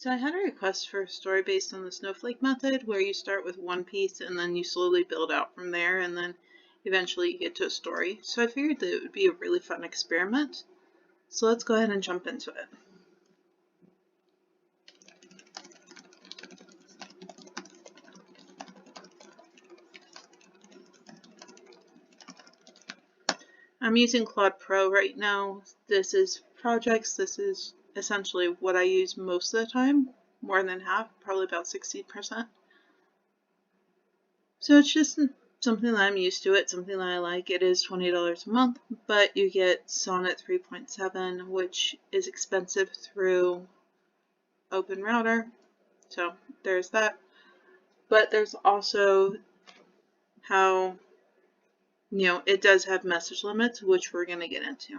So I had a request for a story based on the Snowflake method, where you start with one piece and then you slowly build out from there, and then eventually you get to a story. So I figured that it would be a really fun experiment. So let's go ahead and jump into it. I'm using Claude Pro right now. This is projects. This is essentially what I use most of the time, more than half, probably about 60%. So it's just something that I'm used to. It's something that I like. It is $20 a month, but you get Sonnet 3.7, which is expensive through Open Router. So there's that. But there's also how, it does have message limits, which we're going to get into.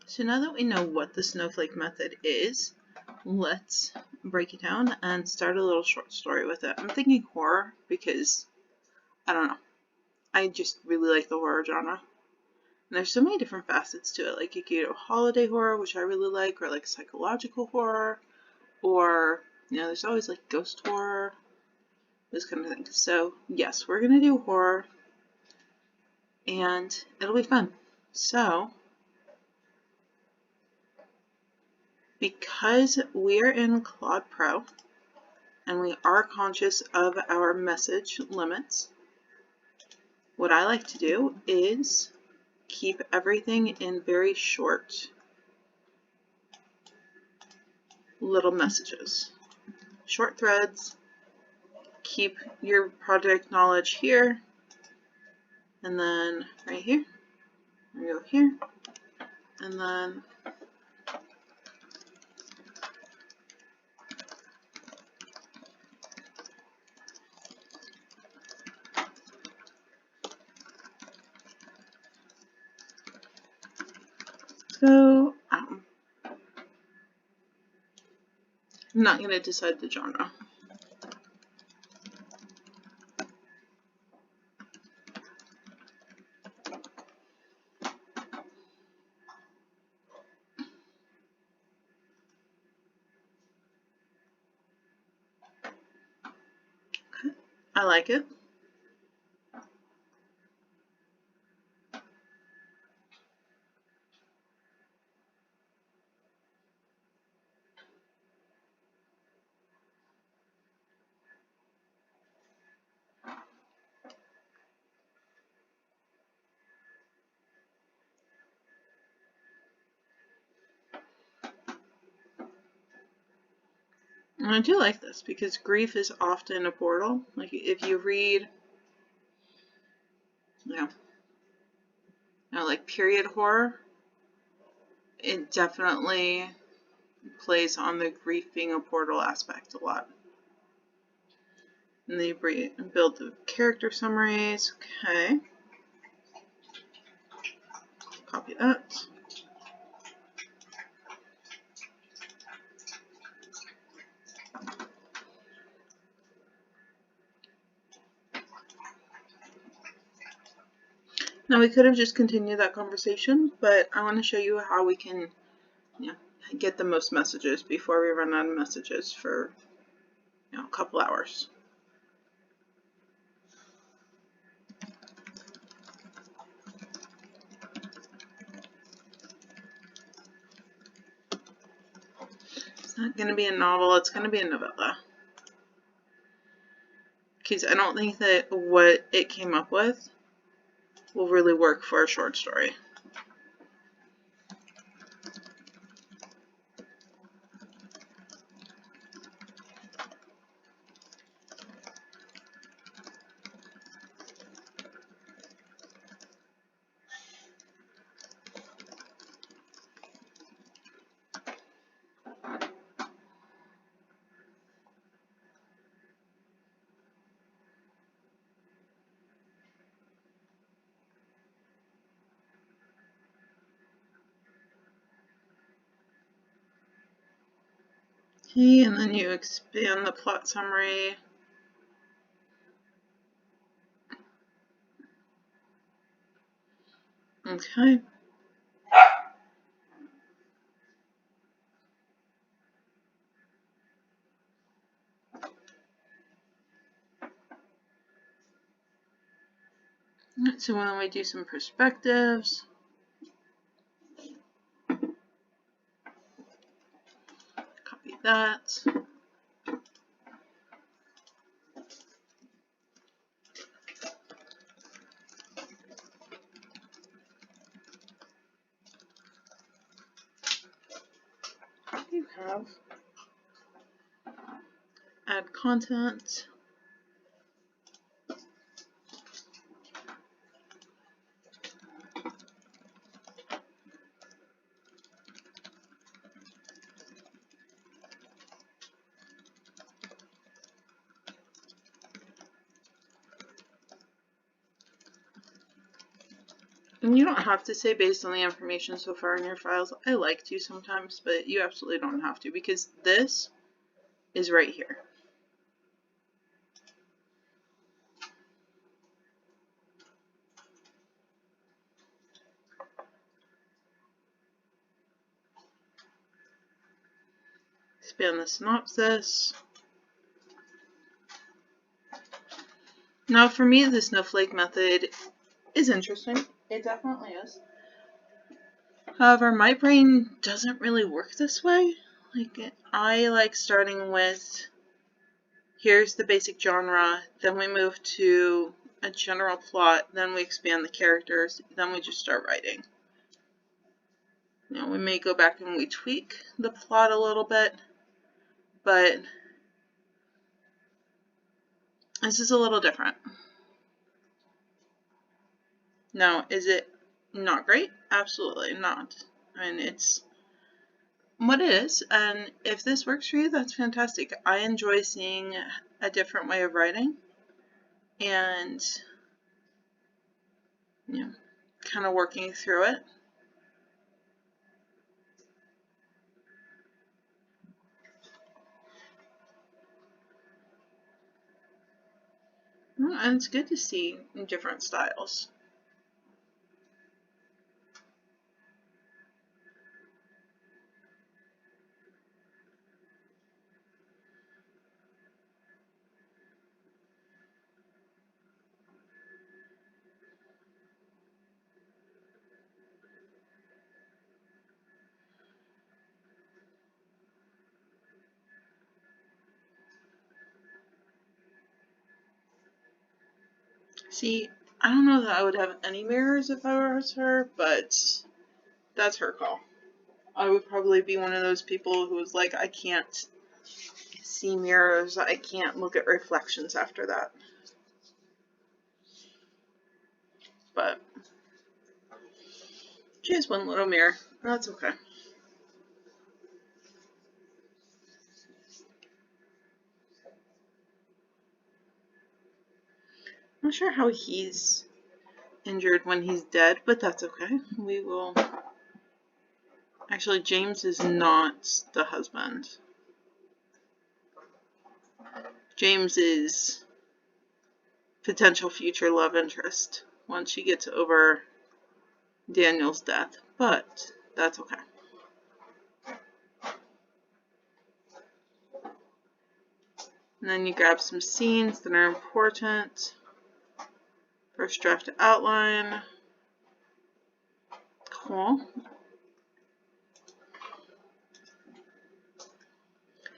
So now that we know what the Snowflake method is, let's break it down and start a little short story with it. I'm thinking horror because, I don't know, I just really like the horror genre. And there's so many different facets to it. Like you could do holiday horror, which I really like, or like psychological horror, or, there's always like ghost horror, this kind of thing. So yes, we're going to do horror, and it'll be fun. So, because we're in Claude Pro, and we are conscious of our message limits, what I like to do is keep everything in very short little messages. Short threads. Keep your project knowledge here, and then right here, and go here, and then so I'm not going to decide the genre. I like it. And I do like this because grief is often a portal. Like if you read, like period horror, it definitely plays on the grief being a portal aspect a lot. And then you build the character summaries. Okay. Copy that. Now we could have just continued that conversation, but I want to show you how we can get the most messages before we run out of messages for a couple hours. It's not going to be a novel, it's going to be a novella. Because I don't think that what it came up with will really work for a short story. Okay, and then you expand the plot summary. Okay. So when we do some perspectives, copy that. You have add content. And you don't have to say based on the information so far in your files. I like to sometimes, but you absolutely don't have to because this is right here. Expand the synopsis. Now for me, the Snowflake method is interesting. It definitely is. However, my brain doesn't really work this way. Like, I like starting with, here's the basic genre, then we move to a general plot, then we expand the characters, then we just start writing. You know, we may go back and we tweak the plot a little bit, but this is a little different. Now, is it not great? Absolutely not. I mean, it's what it is, and if this works for you, that's fantastic. I enjoy seeing a different way of writing and, you know, kind of working through it. And it's good to see different styles. See, I don't know that I would have any mirrors if I was her, but that's her call. I would probably be one of those people who was like, I can't see mirrors, I can't look at reflections after that. But she has one little mirror. That's okay. I'm not sure how he's injured when he's dead, but that's okay. We will... Actually, James is not the husband. James is potential future love interest once she gets over Daniel's death, but that's okay. And then you grab some scenes that are important. First draft outline. Cool.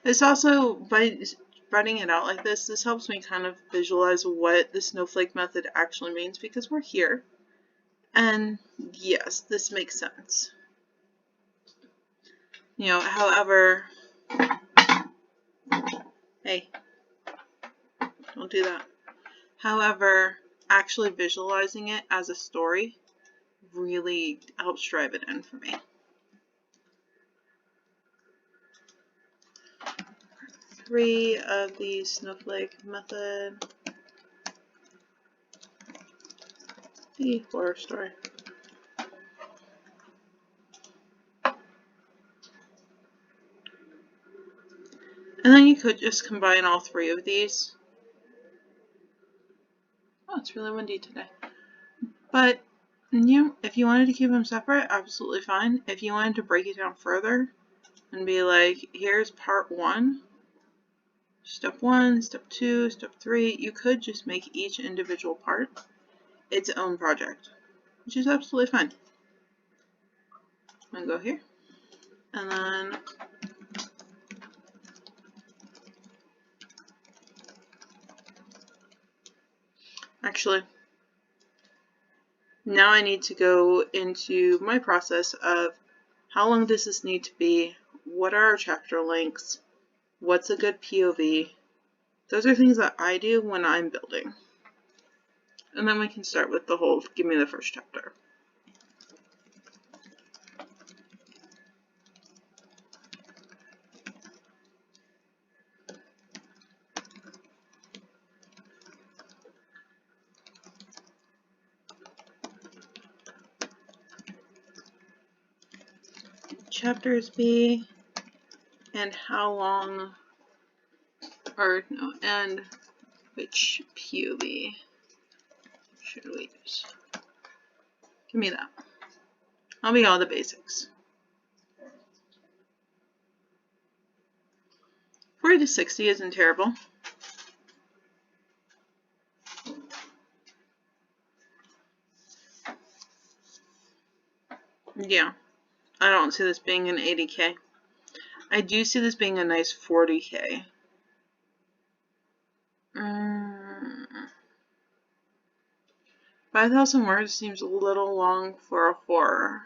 It's also, by spreading it out like this helps me kind of visualize what the Snowflake method actually means because we're here. And yes, this makes sense. You know, however, hey, don't do that. However, actually visualizing it as a story really helps drive it in for me. Three of the Snowflake method. The horror story. And then you could just combine all three of these. Oh, it's really windy today. But, you know, if you wanted to keep them separate, absolutely fine. If you wanted to break it down further and be like, here's part 1, step 1, step 2, step 3, you could just make each individual part. its own project, which is absolutely fine. I'm gonna go here, and then actually, now I need to go into my process of how long does this need to be, what are our chapter lengths, what's a good POV. Those are things that I do when I'm building. And then we can start with the whole, give me the first chapter. Chapters be, and how long, or no, and which POV should we use? Give me that. I'll be all the basics. 40 to 60 isn't terrible. Yeah, I don't see this being an 80K. I do see this being a nice 40K. 5,000 words seems a little long for a horror.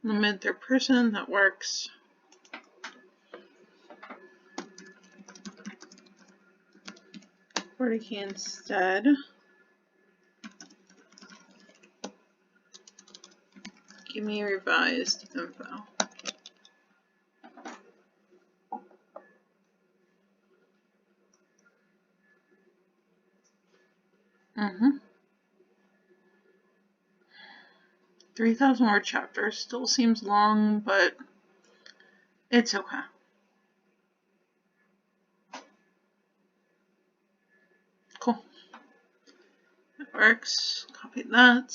The mid-third person, that works. $40K instead. Give me revised info. Mm-hmm. 3,000 word chapter still seems long, but it's okay. Cool. That works. Copy that.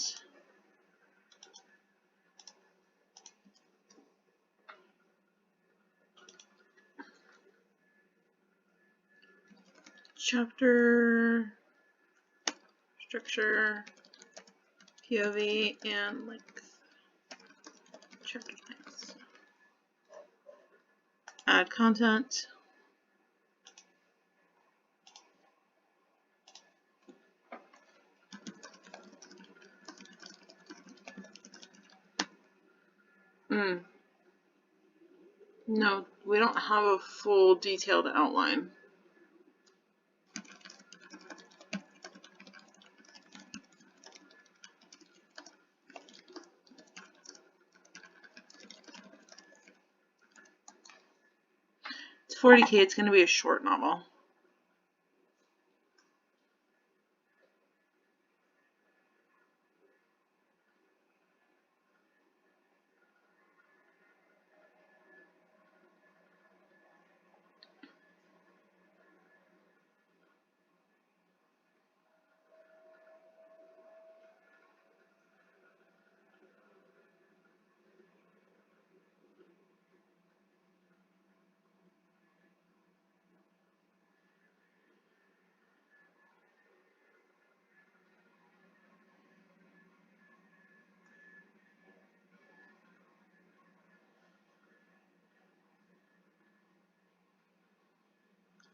Chapter, structure, POV, and length. Chapter length. Add content. No, we don't have a full detailed outline. It's 40K, it's going to be a short novel.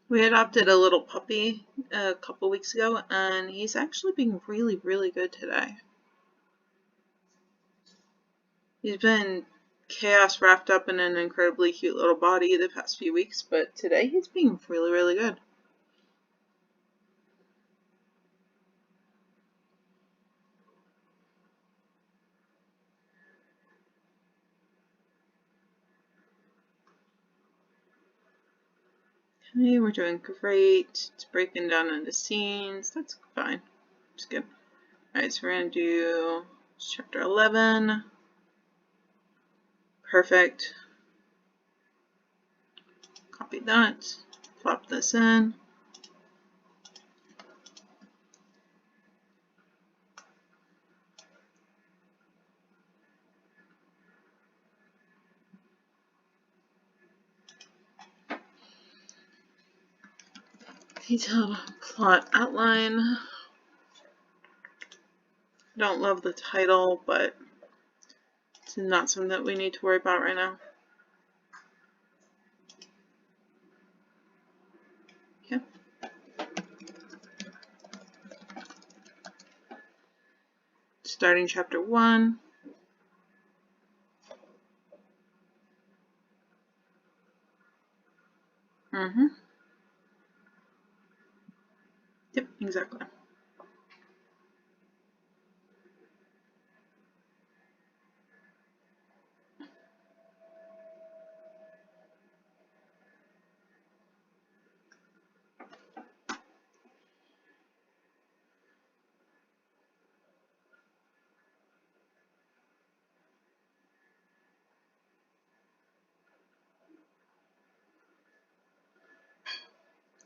We adopted a little puppy a couple weeks ago, and he's actually being really, really good today. He's been chaos wrapped up in an incredibly cute little body the past few weeks, but today he's being really, really good. Okay, we're doing great. It's breaking down into scenes. That's fine. It's good. Alright, so we're going to do chapter 11. Perfect. Copy that. Plop this in. Detailed plot outline. Don't love the title, but it's not something that we need to worry about right now. Okay. Starting chapter 1. Yep, exactly.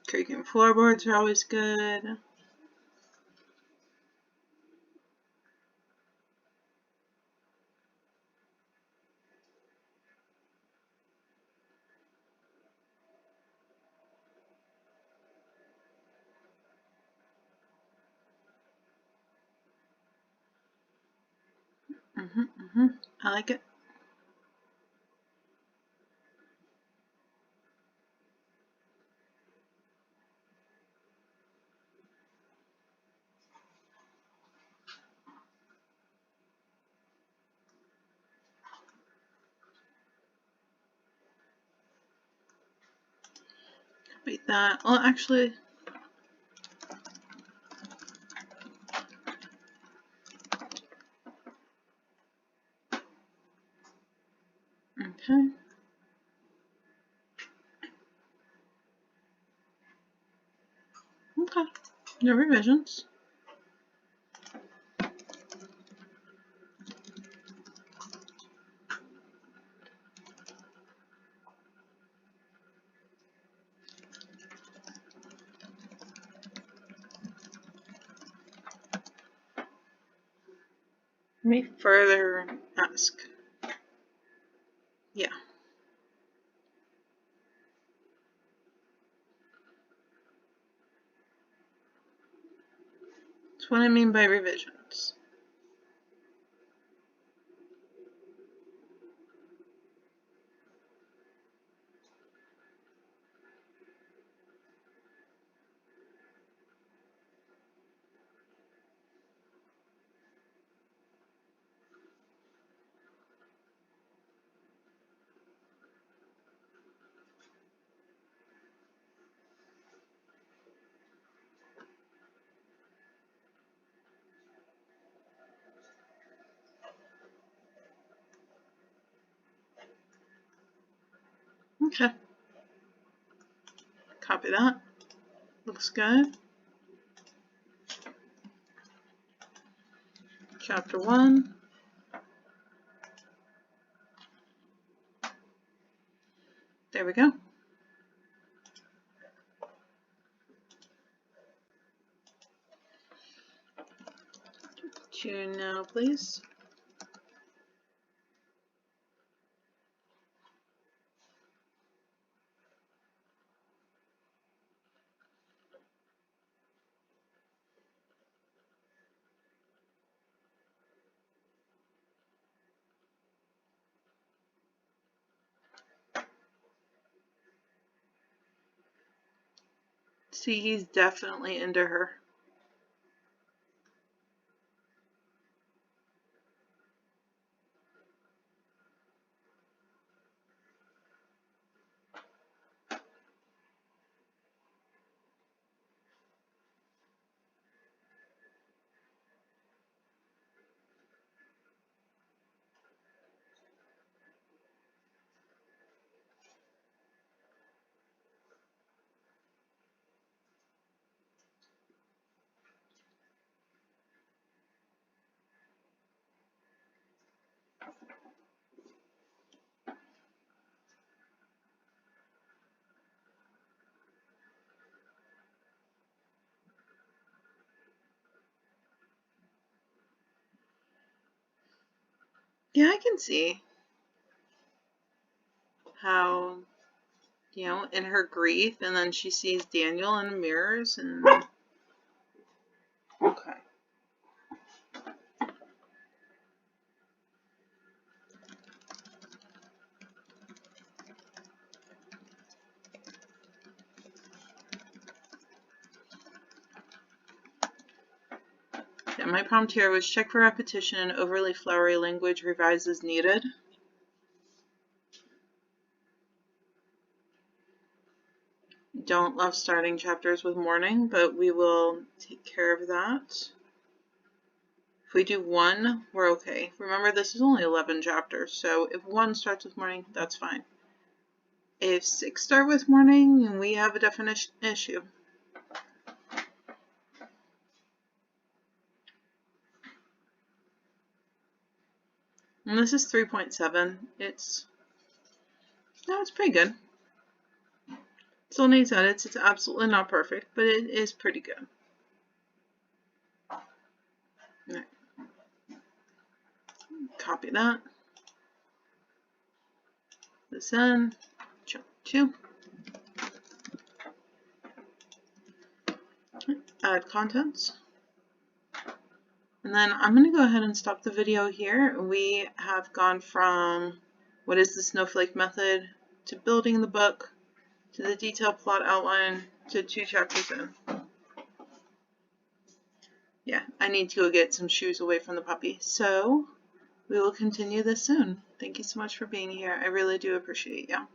Creaking floorboards are always good. I like it. Wait, that. Well, actually. Okay. Okay. No revisions. Let me further ask. Yeah. That's what I mean by revisions. Okay. Copy that. Looks good. Chapter 1. There we go. 2 now, please. See, he's definitely into her. Yeah, I can see how you know, in her grief, and then she sees Daniel in mirrors, and okay. Yeah, my prompt here was check for repetition and overly flowery language, revise as needed. Don't love starting chapters with mourning, but we will take care of that. If we do 1, we're okay. Remember, this is only 11 chapters, so if 1 starts with mourning, that's fine. If 6 start with mourning, then we have a definition issue. And this is 3.7. It's pretty good. Still needs edits. It's absolutely not perfect, but it is pretty good. Right. Copy that. This in. Chapter 2. Add contents. And then I'm going to go ahead and stop the video here. We have gone from what is the Snowflake method to building the book to the detailed plot outline to 2 chapters in. Yeah, I need to go get some shoes away from the puppy. So we will continue this soon. Thank you so much for being here. I really do appreciate you.